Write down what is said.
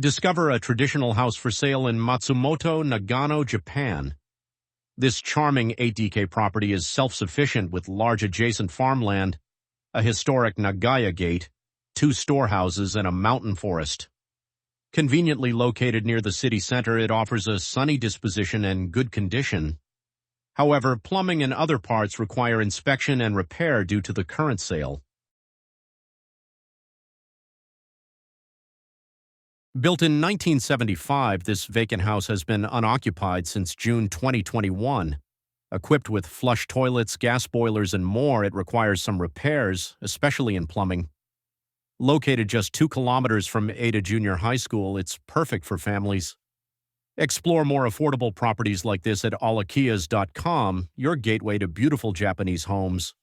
Discover a traditional house for sale in Matsumoto, Nagano, Japan. This charming 8DK property is self-sufficient with large adjacent farmland, a historic Nagaya gate, 2 storehouses, and a mountain forest. Conveniently located near the city center, it offers a sunny disposition and good condition. However, plumbing and other parts require inspection and repair due to the current sale. Built in 1975, this vacant house has been unoccupied since June 2021. Equipped with flush toilets, gas boilers, and more, it requires some repairs, especially in plumbing. Located just 2 kilometers from Ada Junior High School, it's perfect for families. Explore more affordable properties like this at allakiyas.com, your gateway to beautiful Japanese homes.